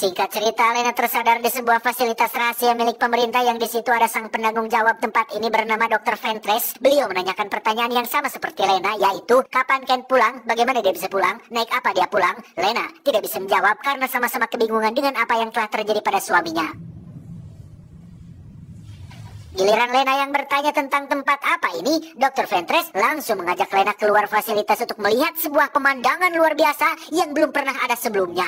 Singkat cerita, Lena tersadar di sebuah fasilitas rahasia milik pemerintah yang di situ ada sang penanggung jawab tempat ini bernama Dr. Ventress. Beliau menanyakan pertanyaan yang sama seperti Lena, yaitu kapan Ken pulang, bagaimana dia bisa pulang, naik apa dia pulang. Lena tidak bisa menjawab karena sama-sama kebingungan dengan apa yang telah terjadi pada suaminya. Giliran Lena yang bertanya tentang tempat apa ini, Dr. Ventress langsung mengajak Lena keluar fasilitas untuk melihat sebuah pemandangan luar biasa yang belum pernah ada sebelumnya.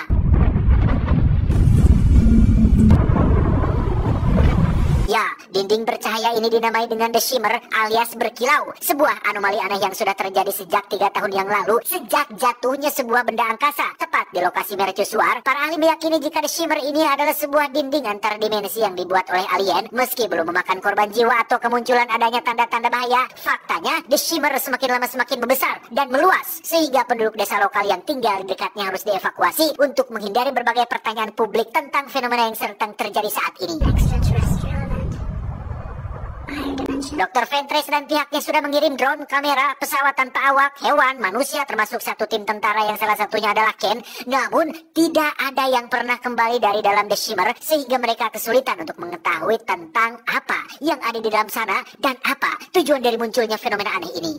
Ya, dinding bercahaya ini dinamai dengan The Shimmer alias berkilau. Sebuah anomali aneh yang sudah terjadi sejak 3 tahun yang lalu, sejak jatuhnya sebuah benda angkasa. Tepat di lokasi mercusuar, para ahli meyakini jika The Shimmer ini adalah sebuah dinding antar dimensi yang dibuat oleh alien. Meski belum memakan korban jiwa atau kemunculan adanya tanda-tanda bahaya, faktanya The Shimmer semakin lama semakin membesar dan meluas, sehingga penduduk desa lokal yang tinggal di dekatnya harus dievakuasi untuk menghindari berbagai pertanyaan publik tentang fenomena yang sedang terjadi saat ini. Dr. Ventress dan pihaknya sudah mengirim drone, kamera, pesawat tanpa awak, hewan, manusia, termasuk satu tim tentara yang salah satunya adalah Ken. Namun, tidak ada yang pernah kembali dari dalam The Shimmer, sehingga mereka kesulitan untuk mengetahui tentang apa yang ada di dalam sana dan apa tujuan dari munculnya fenomena aneh ini.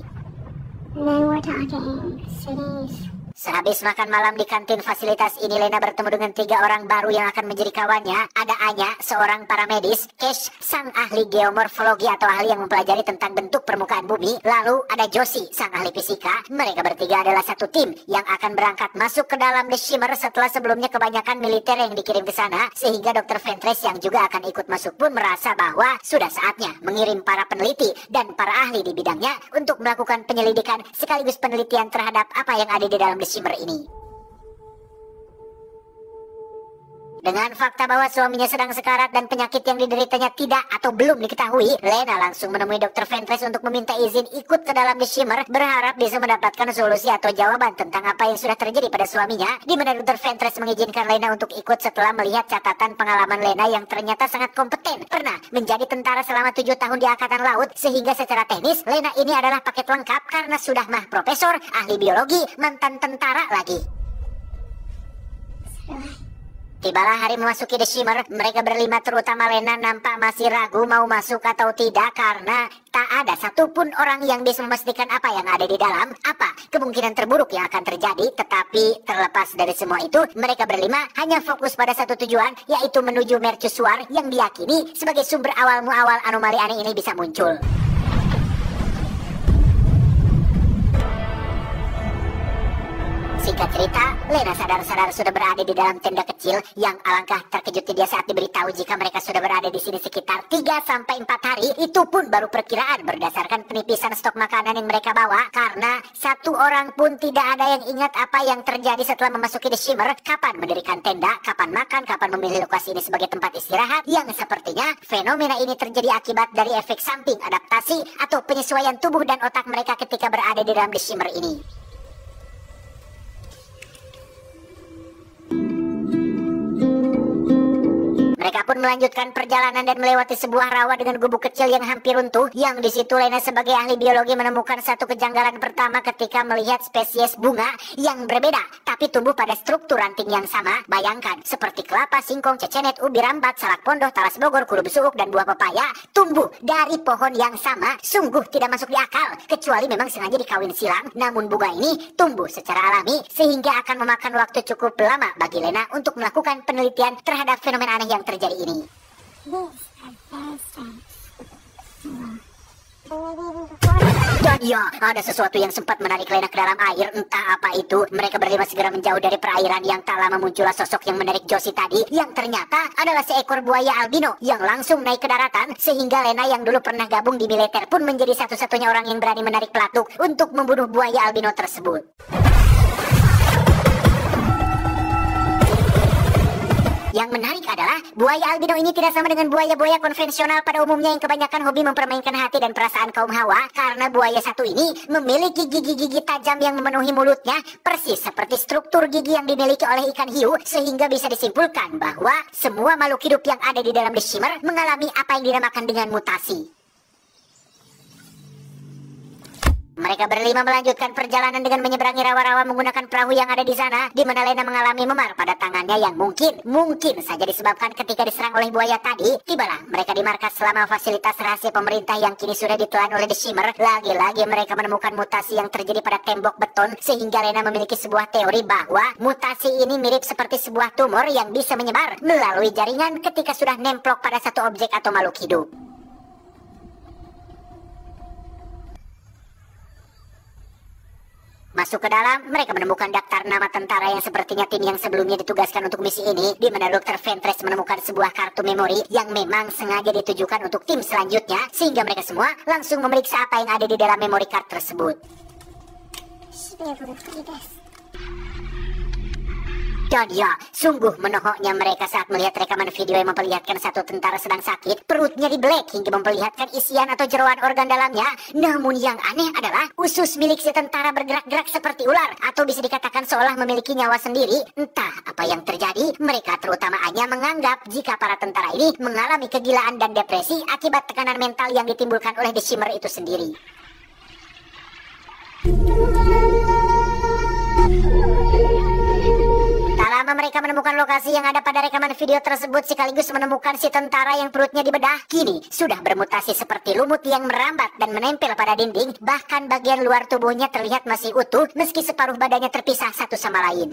Sehabis makan malam di kantin fasilitas ini, Lena bertemu dengan 3 orang baru yang akan menjadi kawannya. Ada Anya, seorang paramedis, Cash, sang ahli geomorfologi atau ahli yang mempelajari tentang bentuk permukaan bumi. Lalu ada Josie, sang ahli fisika. Mereka bertiga adalah satu tim yang akan berangkat masuk ke dalam The Shimmer setelah sebelumnya kebanyakan militer yang dikirim ke sana, sehingga Dr. Ventress yang juga akan ikut masuk pun merasa bahwa sudah saatnya mengirim para peneliti dan para ahli di bidangnya untuk melakukan penyelidikan sekaligus penelitian terhadap apa yang ada di dalam The Shimmer ini. Dengan fakta bahwa suaminya sedang sekarat dan penyakit yang dideritanya tidak atau belum diketahui, Lena langsung menemui Dr. Ventress untuk meminta izin ikut ke dalam The Shimmer, berharap bisa mendapatkan solusi atau jawaban tentang apa yang sudah terjadi pada suaminya, di mana Dr. Ventress mengizinkan Lena untuk ikut setelah melihat catatan pengalaman Lena yang ternyata sangat kompeten. Pernah menjadi tentara selama 7 tahun di Angkatan Laut, sehingga secara teknis Lena ini adalah paket lengkap karena sudah mah profesor, ahli biologi, mantan tentara lagi. Tibalah hari memasuki The Shimmer, mereka berlima terutama Lena nampak masih ragu mau masuk atau tidak karena tak ada satupun orang yang bisa memastikan apa yang ada di dalam, apa kemungkinan terburuk yang akan terjadi. Tetapi terlepas dari semua itu, mereka berlima hanya fokus pada satu tujuan, yaitu menuju mercusuar yang diyakini sebagai sumber awal muawal anomali aneh ini bisa muncul. Singkat cerita, Lena sadar-sadar sudah berada di dalam tenda kecil yang alangkah terkejutnya dia saat diberitahu jika mereka sudah berada di sini sekitar 3-4 hari. Itu pun baru perkiraan berdasarkan penipisan stok makanan yang mereka bawa, karena satu orang pun tidak ada yang ingat apa yang terjadi setelah memasuki The Shimmer, kapan mendirikan tenda, kapan makan, kapan memilih lokasi ini sebagai tempat istirahat, yang sepertinya fenomena ini terjadi akibat dari efek samping adaptasi atau penyesuaian tubuh dan otak mereka ketika berada di dalam The Shimmer ini. Mereka pun melanjutkan perjalanan dan melewati sebuah rawa dengan gubuk kecil yang hampir runtuh, yang di situ Lena sebagai ahli biologi menemukan satu kejanggalan pertama ketika melihat spesies bunga yang berbeda tapi tumbuh pada struktur ranting yang sama. Bayangkan, seperti kelapa, singkong, cecenet, ubi rambat, salak pondoh, talas bogor, kudu besuuk, dan buah pepaya tumbuh dari pohon yang sama. Sungguh tidak masuk di akal, kecuali memang sengaja dikawin silang. Namun bunga ini tumbuh secara alami, sehingga akan memakan waktu cukup lama bagi Lena untuk melakukan penelitian terhadap fenomena aneh yang terjadi ini. Dan ya, ada sesuatu yang sempat menarik Lena ke dalam air, entah apa itu. Mereka berlima segera menjauh dari perairan yang tak lama muncullah sosok yang menarik Josie tadi, yang ternyata adalah seekor buaya albino yang langsung naik ke daratan, sehingga Lena yang dulu pernah gabung di militer pun menjadi satu-satunya orang yang berani menarik pelatuk untuk membunuh buaya albino tersebut. Yang menarik adalah buaya albino ini tidak sama dengan buaya-buaya konvensional pada umumnya yang kebanyakan hobi mempermainkan hati dan perasaan kaum hawa, karena buaya satu ini memiliki gigi-gigi tajam yang memenuhi mulutnya, persis seperti struktur gigi yang dimiliki oleh ikan hiu, sehingga bisa disimpulkan bahwa semua makhluk hidup yang ada di dalam The Shimmer mengalami apa yang dinamakan dengan mutasi. Mereka berlima melanjutkan perjalanan dengan menyeberangi rawa-rawa menggunakan perahu yang ada di sana, di mana Lena mengalami memar pada tangannya yang mungkin saja disebabkan ketika diserang oleh buaya tadi. Tibalah mereka di markas selama fasilitas rahasia pemerintah yang kini sudah ditelan oleh The Shimmer. Lagi-lagi mereka menemukan mutasi yang terjadi pada tembok beton, sehingga Lena memiliki sebuah teori bahwa mutasi ini mirip seperti sebuah tumor yang bisa menyebar melalui jaringan ketika sudah nemplok pada satu objek atau makhluk hidup. Masuk ke dalam, mereka menemukan daftar nama tentara yang sepertinya tim yang sebelumnya ditugaskan untuk misi ini, di mana Dr. Ventress menemukan sebuah kartu memori yang memang sengaja ditujukan untuk tim selanjutnya, sehingga mereka semua langsung memeriksa apa yang ada di dalam memory card tersebut. Dan ya, sungguh menohoknya mereka saat melihat rekaman video yang memperlihatkan satu tentara sedang sakit, perutnya dibelek hingga memperlihatkan isian atau jeroan organ dalamnya. Namun yang aneh adalah usus milik si tentara bergerak-gerak seperti ular, atau bisa dikatakan seolah memiliki nyawa sendiri. Entah apa yang terjadi, mereka terutama Anya menganggap jika para tentara ini mengalami kegilaan dan depresi akibat tekanan mental yang ditimbulkan oleh The Shimmer itu sendiri. Tak lama mereka menemukan lokasi yang ada pada rekaman video tersebut, sekaligus menemukan si tentara yang perutnya dibedah kini sudah bermutasi seperti lumut yang merambat dan menempel pada dinding. Bahkan bagian luar tubuhnya terlihat masih utuh meski separuh badannya terpisah satu sama lain.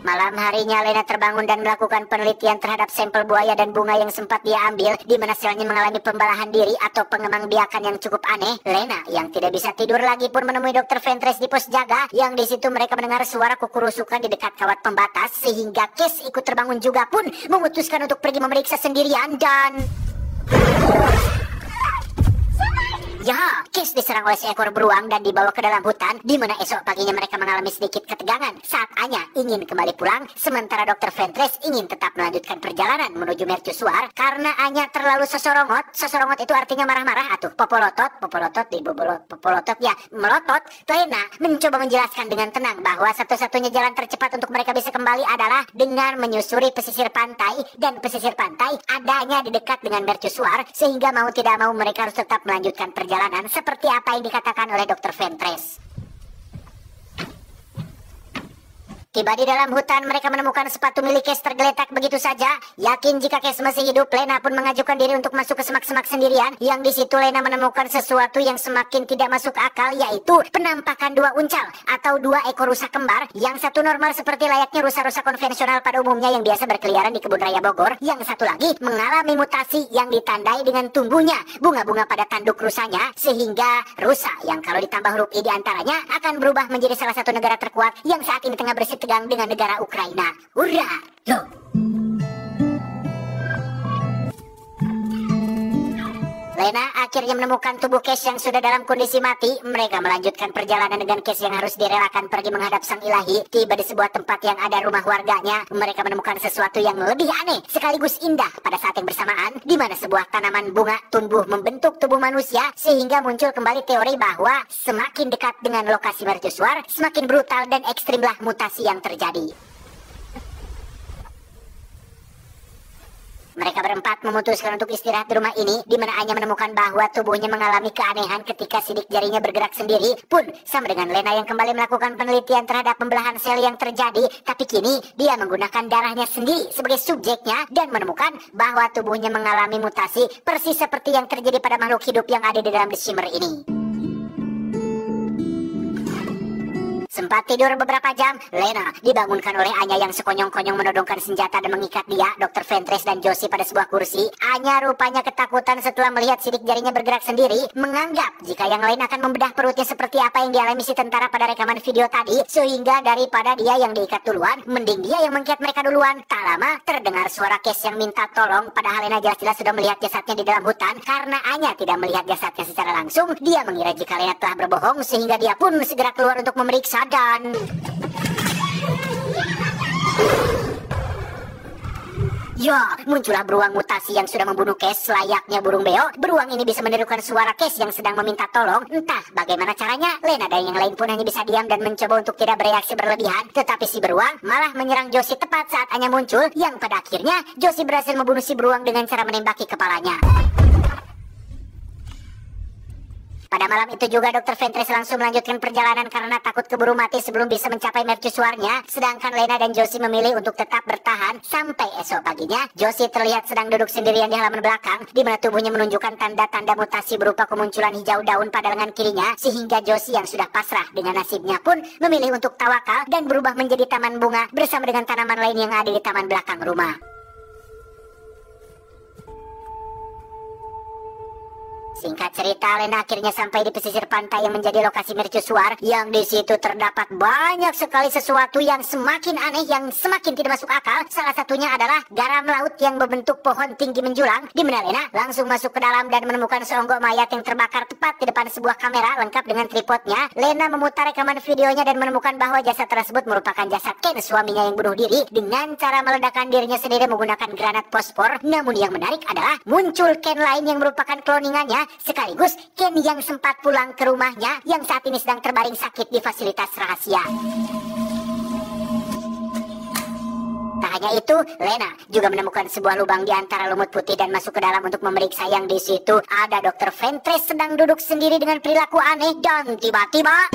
Malam harinya Lena terbangun dan melakukan penelitian terhadap sampel buaya dan bunga yang sempat dia ambil, di mana selnya mengalami pembalahan diri atau pengembangbiakan yang cukup aneh. Lena yang tidak bisa tidur lagi pun menemui Dr. Ventress di pos jaga, yang di situ mereka mendengar suara kukurusukan di dekat kawat pembatas, sehingga Kes ikut terbangun juga pun memutuskan untuk pergi memeriksa sendirian dan... Ya, Kes diserang oleh seekor beruang dan dibawa ke dalam hutan, di mana esok paginya mereka mengalami sedikit ketegangan saat Anya ingin kembali pulang, sementara Dr. Ventress ingin tetap melanjutkan perjalanan menuju mercusuar karena Anya terlalu sosorongot. Sosorongot itu artinya marah-marah atau popolotot ya, melotot. Lena mencoba menjelaskan dengan tenang bahwa satu-satunya jalan tercepat untuk mereka bisa kembali adalah dengan menyusuri pesisir pantai, dan pesisir pantai adanya di dekat dengan mercusuar, sehingga mau tidak mau mereka harus tetap melanjutkan perjalanan seperti apa yang dikatakan oleh Dr. Ventress. Tiba di dalam hutan, mereka menemukan sepatu milik Kes tergeletak begitu saja. Yakin jika Kes masih hidup, Lena pun mengajukan diri untuk masuk ke semak-semak sendirian. Yang di situ Lena menemukan sesuatu yang semakin tidak masuk akal, yaitu penampakan dua uncal atau dua ekor rusa kembar. Yang satu normal seperti layaknya rusa-rusa konvensional pada umumnya yang biasa berkeliaran di kebun raya Bogor. Yang satu lagi mengalami mutasi yang ditandai dengan tumbuhnya bunga-bunga pada tanduk rusanya, sehingga rusa yang kalau ditambah huruf I diantaranya akan berubah menjadi salah satu negara terkuat yang saat ini tengah bersih tegang dengan negara Ukraina. Hurra! Yo! Lena akhirnya menemukan tubuh Kes yang sudah dalam kondisi mati. Mereka melanjutkan perjalanan dengan Kes yang harus direlakan pergi menghadap sang ilahi. Tiba di sebuah tempat yang ada rumah warganya, mereka menemukan sesuatu yang lebih aneh sekaligus indah pada saat yang bersamaan, di mana sebuah tanaman bunga tumbuh membentuk tubuh manusia, sehingga muncul kembali teori bahwa semakin dekat dengan lokasi mercusuar, semakin brutal dan ekstrimlah mutasi yang terjadi. Mereka berempat memutuskan untuk istirahat di rumah ini, di mana Anya menemukan bahwa tubuhnya mengalami keanehan ketika sidik jarinya bergerak sendiri, pun sama dengan Lena yang kembali melakukan penelitian terhadap pembelahan sel yang terjadi, tapi kini dia menggunakan darahnya sendiri sebagai subjeknya dan menemukan bahwa tubuhnya mengalami mutasi persis seperti yang terjadi pada makhluk hidup yang ada di dalam The Shimmer ini. Sempat tidur beberapa jam, Lena dibangunkan oleh Anya yang sekonyong-konyong menodongkan senjata dan mengikat dia, Dr. Ventress dan Josie pada sebuah kursi. Anya rupanya ketakutan setelah melihat sidik jarinya bergerak sendiri, menganggap jika yang lain akan membedah perutnya seperti apa yang dialami si tentara pada rekaman video tadi, sehingga daripada dia yang diikat duluan, mending dia yang mengikat mereka duluan. Tak lama, terdengar suara Kes yang minta tolong, padahal Lena jelas-jelas sudah melihat jasadnya di dalam hutan. Karena Anya tidak melihat jasadnya secara langsung, dia mengira jika Lena telah berbohong, sehingga dia pun segera keluar untuk memeriksa dan... Ya, muncullah beruang mutasi yang sudah membunuh Kes layaknya burung beo. Beruang ini bisa menirukan suara Kes yang sedang meminta tolong. Entah bagaimana caranya, Lena dan yang lain pun hanya bisa diam dan mencoba untuk tidak bereaksi berlebihan. Tetapi si beruang malah menyerang Josie tepat saat Anya muncul, yang pada akhirnya Josie berhasil membunuh si beruang dengan cara menembaki kepalanya. Pada malam itu juga Dr. Ventress langsung melanjutkan perjalanan karena takut keburu mati sebelum bisa mencapai mercusuarnya. Sedangkan Lena dan Josie memilih untuk tetap bertahan sampai esok paginya. Josie terlihat sedang duduk sendirian di halaman belakang, di mana tubuhnya menunjukkan tanda-tanda mutasi berupa kemunculan hijau daun pada lengan kirinya, sehingga Josie yang sudah pasrah dengan nasibnya pun memilih untuk tawakal dan berubah menjadi taman bunga bersama dengan tanaman lain yang ada di taman belakang rumah. Singkat cerita, Lena akhirnya sampai di pesisir pantai yang menjadi lokasi mercusuar, yang di situ terdapat banyak sekali sesuatu yang semakin aneh, yang semakin tidak masuk akal. Salah satunya adalah garam laut yang berbentuk pohon tinggi menjulang, di mana Lena langsung masuk ke dalam dan menemukan seonggok mayat yang terbakar tepat di depan sebuah kamera lengkap dengan tripodnya. Lena memutar rekaman videonya dan menemukan bahwa jasad tersebut merupakan jasad Ken, suaminya yang bunuh diri dengan cara meledakkan dirinya sendiri menggunakan granat fosfor. Namun yang menarik adalah muncul Ken lain yang merupakan kloningannya, sekaligus Ken yang sempat pulang ke rumahnya yang saat ini sedang terbaring sakit di fasilitas rahasia. Tak hanya itu, Lena juga menemukan sebuah lubang di antara lumut putih dan masuk ke dalam untuk memeriksa, yang di situ ada Dr. Ventress sedang duduk sendiri dengan perilaku aneh dan tiba-tiba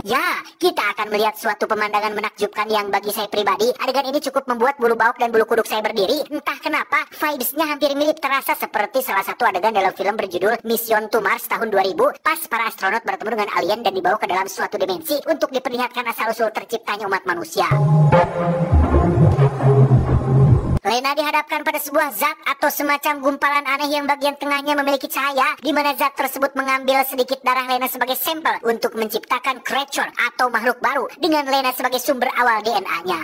ya, kita akan melihat suatu pemandangan menakjubkan yang bagi saya pribadi, adegan ini cukup membuat bulu bauk dan bulu kuduk saya berdiri. Entah kenapa, vibes-nya hampir mirip terasa seperti salah satu adegan dalam film berjudul Mission to Mars tahun 2000, pas para astronot bertemu dengan alien dan dibawa ke dalam suatu dimensi untuk diperlihatkan asal-usul terciptanya umat manusia. Lena dihadapkan pada sebuah zat atau semacam gumpalan aneh yang bagian tengahnya memiliki cahaya, di mana zat tersebut mengambil sedikit darah Lena sebagai sampel untuk menciptakan creature atau makhluk baru dengan Lena sebagai sumber awal DNA-nya.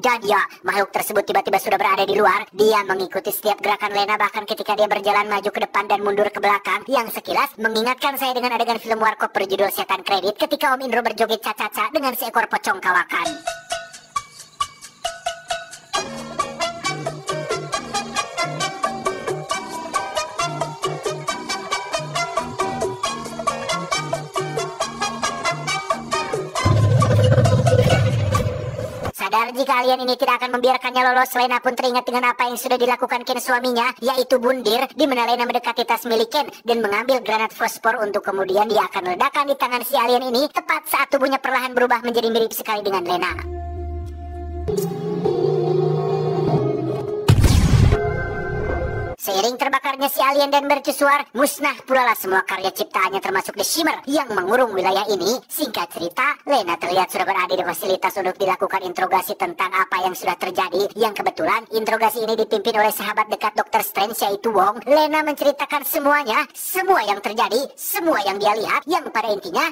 Dan ya, makhluk tersebut tiba-tiba sudah berada di luar. Dia mengikuti setiap gerakan Lena, bahkan ketika dia berjalan maju ke depan dan mundur ke belakang, yang sekilas mengingatkan saya dengan adegan film Warkop berjudul Setan Kredit ketika Om Indro berjoget caca-caca dengan seekor pocong kawakan. Jika alien ini tidak akan membiarkannya lolos, Lena pun teringat dengan apa yang sudah dilakukan Ken suaminya, yaitu bundir, di mana Lena mendekati tas milik Ken dan mengambil granat fosfor untuk kemudian dia akan ledakan di tangan si alien ini tepat saat tubuhnya perlahan berubah menjadi mirip sekali dengan Lena. Seiring terbakarnya si alien dan mercusuar, musnah pula lah semua karya ciptaannya termasuk The Shimmer yang mengurung wilayah ini. Singkat cerita, Lena terlihat sudah berada di fasilitas untuk dilakukan interogasi tentang apa yang sudah terjadi, yang kebetulan interogasi ini dipimpin oleh sahabat dekat Dr. Strange yaitu Wong. Lena menceritakan semuanya, semua yang terjadi, semua yang dia lihat, yang pada intinya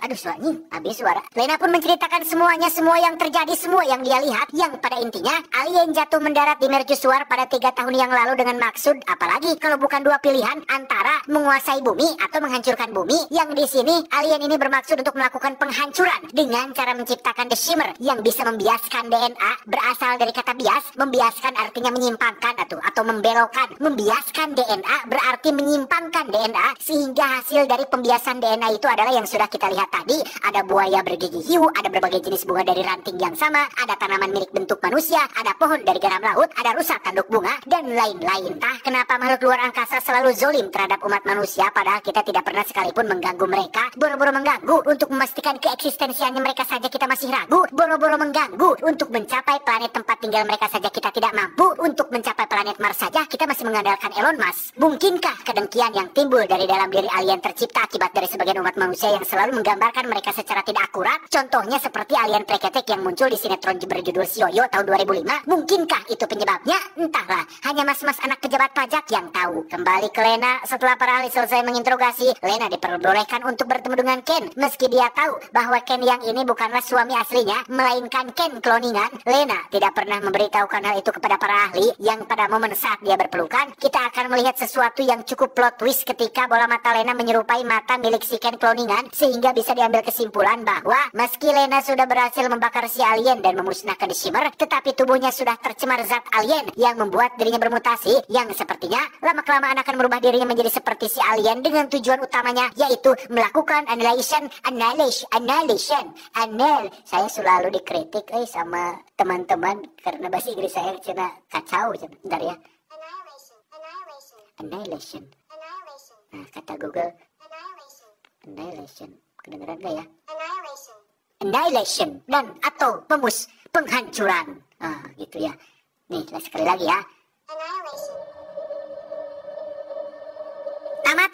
habis suara. Lena pun menceritakan semuanya, semua yang terjadi, semua yang dia lihat, yang pada intinya alien jatuh mendarat di mercusuar pada 3 tahun yang lalu dengan maksud apalagi kalau bukan dua pilihan antara menguasai bumi atau menghancurkan bumi, yang di sini alien ini bermaksud untuk melakukan penghancuran dengan cara menciptakan The Shimmer yang bisa membiaskan DNA, berasal dari kata bias. Membiaskan artinya menyimpangkan atau membelokkan. Membiaskan DNA berarti menyimpangkan DNA, sehingga hasil dari pembiasan DNA itu adalah yang sudah kita lihat tadi. Ada buaya bergigi hiu, ada berbagai jenis bunga dari ranting yang sama, ada tanaman milik bentuk manusia, ada pohon dari garam laut, ada rusa tanduk bunga, dan lain-lain. Entah kenapa makhluk luar angkasa selalu zolim terhadap umat manusia, padahal kita tidak pernah sekalipun mengganggu mereka. Boro-boro mengganggu untuk memastikan keeksistensiannya mereka saja kita masih ragu. Boro-boro mengganggu untuk mencapai planet tempat tinggal mereka saja kita tidak mampu. Untuk mencapai planet Mars saja kita masih mengandalkan Elon Musk. Mungkinkah kedengkian yang timbul dari dalam diri alien tercipta akibat dari sebagian umat manusia yang selalu menggambarkan mereka secara tidak akurat? Contohnya seperti alien preketek yang muncul di sinetron berjudul Sioyo tahun 2005. Mungkinkah itu penyebabnya? Entahlah, hanya mas-mas anak pejabat pajak yang tahu. Kembali ke Lena, setelah para ahli selesai menginterogasi, Lena diperbolehkan untuk bertemu dengan Ken. Meski dia tahu bahwa Ken yang ini bukanlah suami aslinya, melainkan Ken kloningan, Lena tidak pernah memberitahukan hal itu kepada para ahli. Yang pada momen saat dia berpelukan, kita akan melihat sesuatu yang cukup plot twist ketika bola mata Lena menyerupai mata milik si Ken kloningan, sehingga bisa diambil kesimpulan bahwa meski Lena sudah berhasil membakar si alien dan memusnahkan The Shimmer, tetapi tubuhnya sudah tercemar zat alien yang membuat dirinya bermutasi simulasi yang sepertinya lama-kelamaan akan merubah dirinya menjadi seperti si alien dengan tujuan utamanya yaitu melakukan annihilation. Saya selalu dikritik sama teman-teman karena bahasa Inggris saya cina kacau. Bentar ya. Annihilation. Nah, kata Google annihilation. Kedengeran gak ya? Annihilation dan atau penghancuran. Gitu ya. Nih, sekali lagi ya. Tamat.